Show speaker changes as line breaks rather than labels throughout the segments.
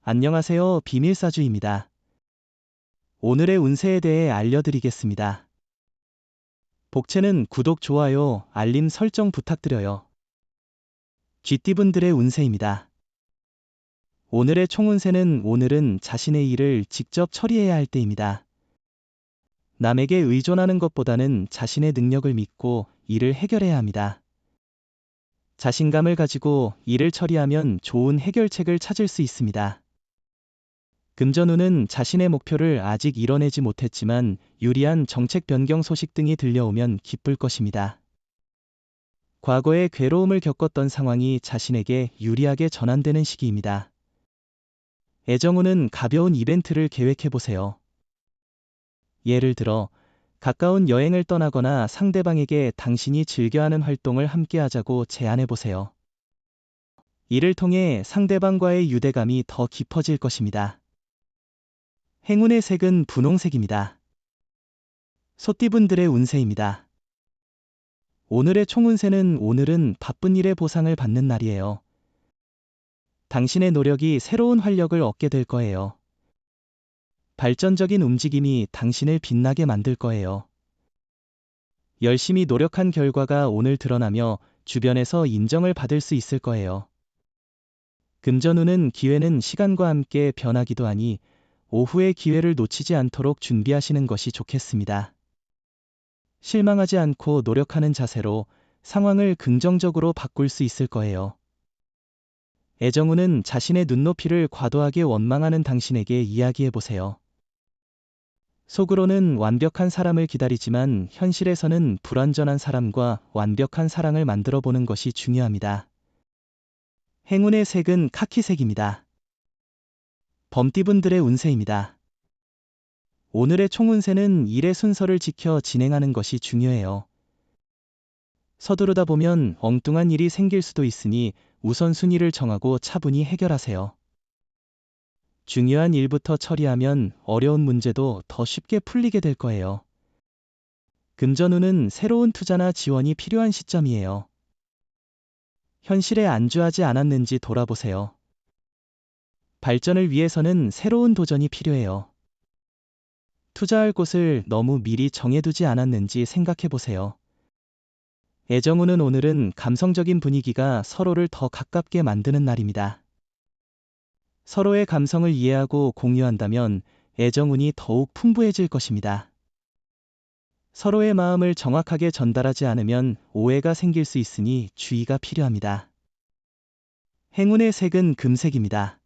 안녕하세요. 비밀사주입니다. 오늘의 운세에 대해 알려드리겠습니다. 복채는 구독, 좋아요, 알림 설정 부탁드려요. 쥐띠분들의 운세입니다. 오늘의 총운세는 오늘은 자신의 일을 직접 처리해야 할 때입니다. 남에게 의존하는 것보다는 자신의 능력을 믿고 일을 해결해야 합니다. 자신감을 가지고 일을 처리하면 좋은 해결책을 찾을 수 있습니다. 금전운은 자신의 목표를 아직 이뤄내지 못했지만 유리한 정책 변경 소식 등이 들려오면 기쁠 것입니다. 과거에 괴로움을 겪었던 상황이 자신에게 유리하게 전환되는 시기입니다. 애정운은 가벼운 이벤트를 계획해보세요. 예를 들어 가까운 여행을 떠나거나 상대방에게 당신이 즐겨하는 활동을 함께하자고 제안해보세요. 이를 통해 상대방과의 유대감이 더 깊어질 것입니다. 행운의 색은 분홍색입니다. 소띠분들의 운세입니다. 오늘의 총운세는 오늘은 바쁜 일에 보상을 받는 날이에요. 당신의 노력이 새로운 활력을 얻게 될 거예요. 발전적인 움직임이 당신을 빛나게 만들 거예요. 열심히 노력한 결과가 오늘 드러나며 주변에서 인정을 받을 수 있을 거예요. 금전운은 기회는 시간과 함께 변하기도 하니 오후의 기회를 놓치지 않도록 준비하시는 것이 좋겠습니다. 실망하지 않고 노력하는 자세로 상황을 긍정적으로 바꿀 수 있을 거예요. 애정운은 자신의 눈높이를 과도하게 원망하는 당신에게 이야기해보세요. 속으로는 완벽한 사람을 기다리지만 현실에서는 불완전한 사람과 완벽한 사랑을 만들어 보는 것이 중요합니다. 행운의 색은 카키색입니다. 범띠분들의 운세입니다. 오늘의 총운세는 일의 순서를 지켜 진행하는 것이 중요해요. 서두르다 보면 엉뚱한 일이 생길 수도 있으니 우선순위를 정하고 차분히 해결하세요. 중요한 일부터 처리하면 어려운 문제도 더 쉽게 풀리게 될 거예요. 금전운은 새로운 투자나 지원이 필요한 시점이에요. 현실에 안주하지 않았는지 돌아보세요. 발전을 위해서는 새로운 도전이 필요해요. 투자할 곳을 너무 미리 정해두지 않았는지 생각해보세요. 애정운은 오늘은 감성적인 분위기가 서로를 더 가깝게 만드는 날입니다. 서로의 감성을 이해하고 공유한다면 애정운이 더욱 풍부해질 것입니다. 서로의 마음을 정확하게 전달하지 않으면 오해가 생길 수 있으니 주의가 필요합니다. 행운의 색은 금색입니다.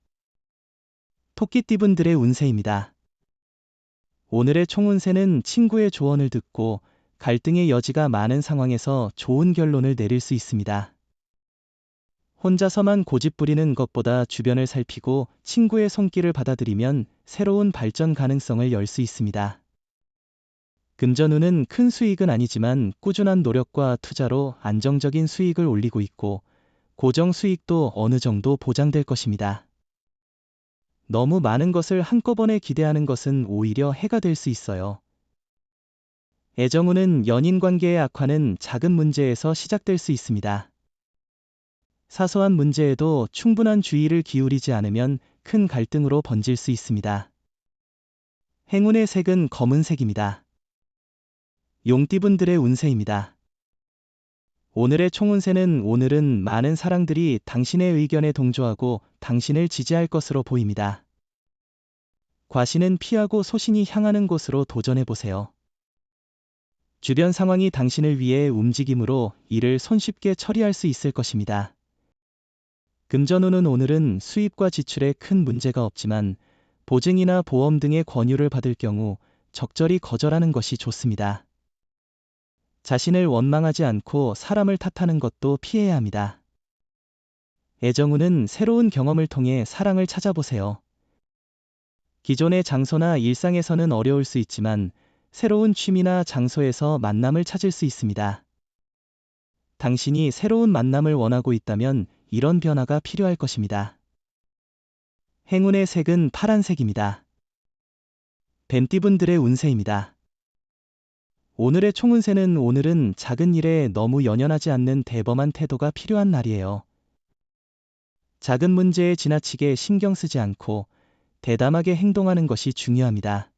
토끼띠분들의 운세입니다. 오늘의 총운세는 친구의 조언을 듣고 갈등의 여지가 많은 상황에서 좋은 결론을 내릴 수 있습니다. 혼자서만 고집 부리는 것보다 주변을 살피고 친구의 손길을 받아들이면 새로운 발전 가능성을 열 수 있습니다. 금전운은 큰 수익은 아니지만 꾸준한 노력과 투자로 안정적인 수익을 올리고 있고 고정 수익도 어느 정도 보장될 것입니다. 너무 많은 것을 한꺼번에 기대하는 것은 오히려 해가 될 수 있어요. 애정운은 연인 관계의 악화는 작은 문제에서 시작될 수 있습니다. 사소한 문제에도 충분한 주의를 기울이지 않으면 큰 갈등으로 번질 수 있습니다. 행운의 색은 검은색입니다. 용띠분들의 운세입니다. 오늘의 총운세는 오늘은 많은 사람들이 당신의 의견에 동조하고 당신을 지지할 것으로 보입니다. 과신은 피하고 소신이 향하는 곳으로 도전해보세요. 주변 상황이 당신을 위해 움직이므로 일을 손쉽게 처리할 수 있을 것입니다. 금전운은 오늘은 수입과 지출에 큰 문제가 없지만 보증이나 보험 등의 권유를 받을 경우 적절히 거절하는 것이 좋습니다. 자신을 원망하지 않고 사람을 탓하는 것도 피해야 합니다. 애정운은 새로운 경험을 통해 사랑을 찾아보세요. 기존의 장소나 일상에서는 어려울 수 있지만 새로운 취미나 장소에서 만남을 찾을 수 있습니다. 당신이 새로운 만남을 원하고 있다면 이런 변화가 필요할 것입니다. 행운의 색은 파란색입니다. 뱀띠분들의 운세입니다. 오늘의 총운세는 오늘은 작은 일에 너무 연연하지 않는 대범한 태도가 필요한 날이에요. 작은 문제에 지나치게 신경 쓰지 않고 대담하게 행동하는 것이 중요합니다.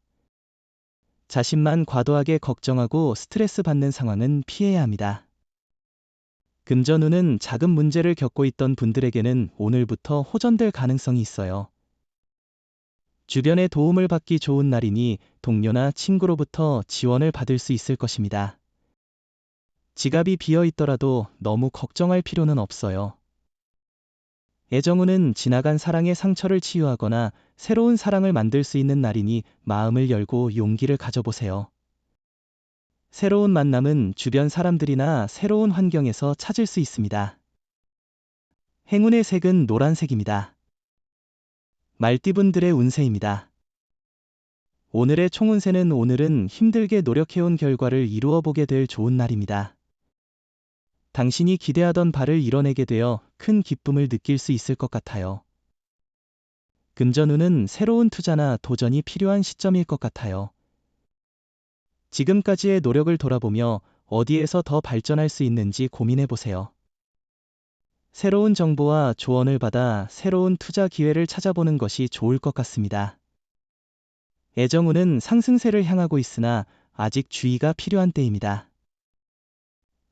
자신만 과도하게 걱정하고 스트레스 받는 상황은 피해야 합니다. 금전운은 작은 문제를 겪고 있던 분들에게는 오늘부터 호전될 가능성이 있어요. 주변의 도움을 받기 좋은 날이니 동료나 친구로부터 지원을 받을 수 있을 것입니다. 지갑이 비어 있더라도 너무 걱정할 필요는 없어요. 애정운은 지나간 사랑의 상처를 치유하거나 새로운 사랑을 만들 수 있는 날이니 마음을 열고 용기를 가져보세요. 새로운 만남은 주변 사람들이나 새로운 환경에서 찾을 수 있습니다. 행운의 색은 노란색입니다. 말띠분들의 운세입니다. 오늘의 총운세는 오늘은 힘들게 노력해온 결과를 이루어 보게 될 좋은 날입니다. 당신이 기대하던 바를 이뤄내게 되어 큰 기쁨을 느낄 수 있을 것 같아요. 금전운은 새로운 투자나 도전이 필요한 시점일 것 같아요. 지금까지의 노력을 돌아보며 어디에서 더 발전할 수 있는지 고민해 보세요. 새로운 정보와 조언을 받아 새로운 투자 기회를 찾아보는 것이 좋을 것 같습니다. 애정운은 상승세를 향하고 있으나 아직 주의가 필요한 때입니다.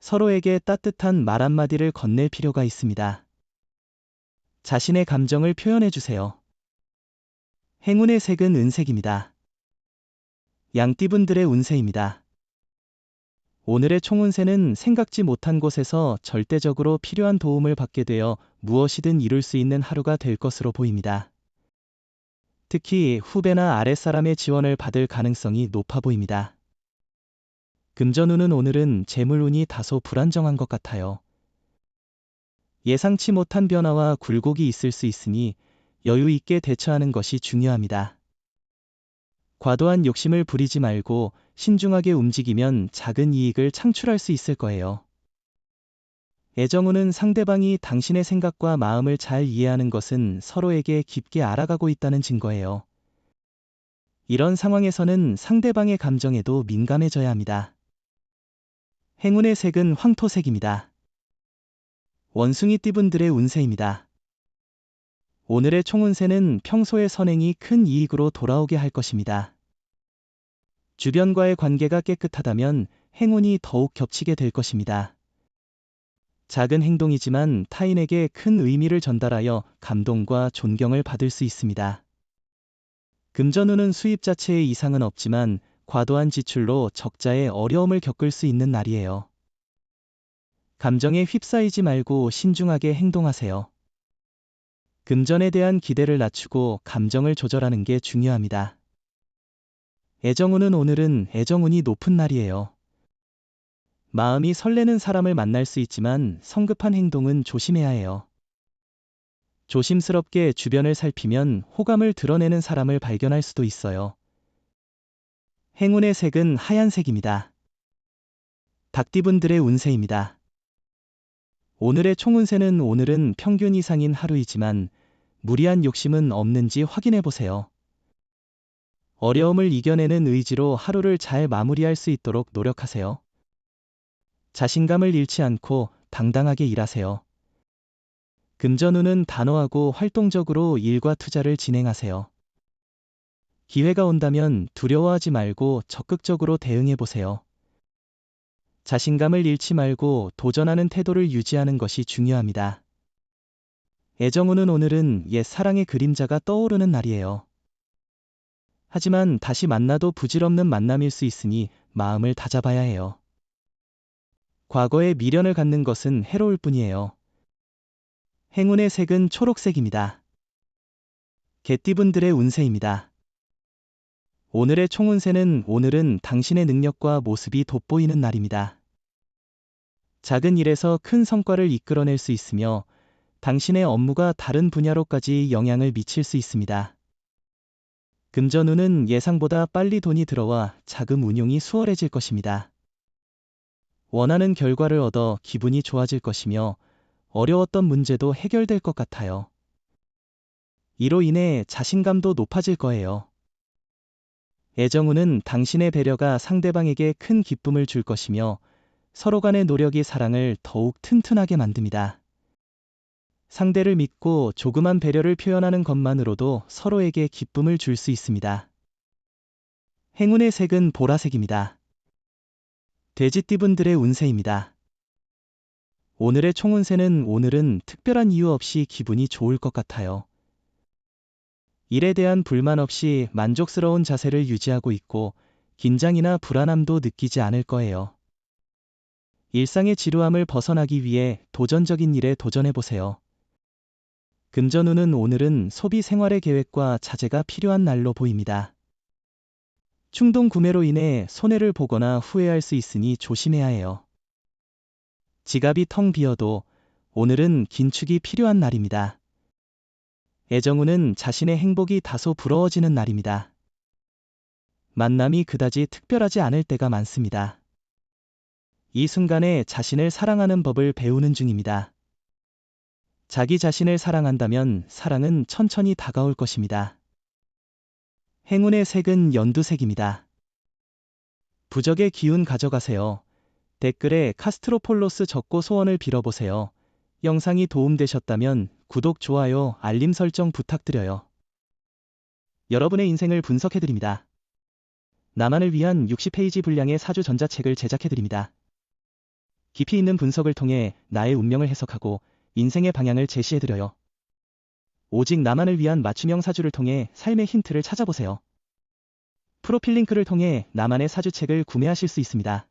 서로에게 따뜻한 말 한마디를 건넬 필요가 있습니다. 자신의 감정을 표현해 주세요. 행운의 색은 은색입니다. 양띠분들의 운세입니다. 오늘의 총운세는 생각지 못한 곳에서 절대적으로 필요한 도움을 받게 되어 무엇이든 이룰 수 있는 하루가 될 것으로 보입니다. 특히 후배나 아랫사람의 지원을 받을 가능성이 높아 보입니다. 금전운은 오늘은 재물운이 다소 불안정한 것 같아요. 예상치 못한 변화와 굴곡이 있을 수 있으니 여유 있게 대처하는 것이 중요합니다. 과도한 욕심을 부리지 말고 신중하게 움직이면 작은 이익을 창출할 수 있을 거예요. 애정운은 상대방이 당신의 생각과 마음을 잘 이해하는 것은 서로에게 깊게 알아가고 있다는 증거예요. 이런 상황에서는 상대방의 감정에도 민감해져야 합니다. 행운의 색은 황토색입니다. 원숭이띠분들의 운세입니다. 오늘의 총운세는 평소의 선행이 큰 이익으로 돌아오게 할 것입니다. 주변과의 관계가 깨끗하다면 행운이 더욱 겹치게 될 것입니다. 작은 행동이지만 타인에게 큰 의미를 전달하여 감동과 존경을 받을 수 있습니다. 금전운은 수입 자체에 이상은 없지만 과도한 지출로 적자의 어려움을 겪을 수 있는 날이에요. 감정에 휩싸이지 말고 신중하게 행동하세요. 금전에 대한 기대를 낮추고 감정을 조절하는 게 중요합니다. 애정운은 오늘은 애정운이 높은 날이에요. 마음이 설레는 사람을 만날 수 있지만 성급한 행동은 조심해야 해요. 조심스럽게 주변을 살피면 호감을 드러내는 사람을 발견할 수도 있어요. 행운의 색은 하얀색입니다. 닭띠분들의 운세입니다. 오늘의 총운세는 오늘은 평균 이상인 하루이지만 무리한 욕심은 없는지 확인해 보세요. 어려움을 이겨내는 의지로 하루를 잘 마무리할 수 있도록 노력하세요. 자신감을 잃지 않고 당당하게 일하세요. 금전운은 단호하고 활동적으로 일과 투자를 진행하세요. 기회가 온다면 두려워하지 말고 적극적으로 대응해 보세요. 자신감을 잃지 말고 도전하는 태도를 유지하는 것이 중요합니다. 애정운은 오늘은 옛 사랑의 그림자가 떠오르는 날이에요. 하지만 다시 만나도 부질없는 만남일 수 있으니 마음을 다잡아야 해요. 과거에 미련을 갖는 것은 해로울 뿐이에요. 행운의 색은 초록색입니다. 개띠분들의 운세입니다. 오늘의 총운세는 오늘은 당신의 능력과 모습이 돋보이는 날입니다. 작은 일에서 큰 성과를 이끌어낼 수 있으며 당신의 업무가 다른 분야로까지 영향을 미칠 수 있습니다. 금전운은 예상보다 빨리 돈이 들어와 자금 운용이 수월해질 것입니다. 원하는 결과를 얻어 기분이 좋아질 것이며 어려웠던 문제도 해결될 것 같아요. 이로 인해 자신감도 높아질 거예요. 애정운은 당신의 배려가 상대방에게 큰 기쁨을 줄 것이며 서로 간의 노력이 사랑을 더욱 튼튼하게 만듭니다. 상대를 믿고 조그만 배려를 표현하는 것만으로도 서로에게 기쁨을 줄 수 있습니다. 행운의 색은 보라색입니다. 돼지띠분들의 운세입니다. 오늘의 총운세는 오늘은 특별한 이유 없이 기분이 좋을 것 같아요. 일에 대한 불만 없이 만족스러운 자세를 유지하고 있고 긴장이나 불안함도 느끼지 않을 거예요. 일상의 지루함을 벗어나기 위해 도전적인 일에 도전해보세요. 금전운은 오늘은 소비 생활의 계획과 자제가 필요한 날로 보입니다. 충동 구매로 인해 손해를 보거나 후회할 수 있으니 조심해야 해요. 지갑이 텅 비어도 오늘은 긴축이 필요한 날입니다. 애정운은 자신의 행복이 다소 부러워지는 날입니다. 만남이 그다지 특별하지 않을 때가 많습니다. 이 순간에 자신을 사랑하는 법을 배우는 중입니다. 자기 자신을 사랑한다면 사랑은 천천히 다가올 것입니다. 행운의 색은 연두색입니다. 부적의 기운 가져가세요. 댓글에 카스트로폴로스 적고 소원을 빌어보세요. 영상이 도움되셨다면 구독, 좋아요, 알림 설정 부탁드려요. 여러분의 인생을 분석해드립니다. 나만을 위한 60페이지 분량의 사주 전자책을 제작해드립니다. 깊이 있는 분석을 통해 나의 운명을 해석하고 인생의 방향을 제시해드려요. 오직 나만을 위한 맞춤형 사주를 통해 삶의 힌트를 찾아보세요. 프로필 링크를 통해 나만의 사주책을 구매하실 수 있습니다.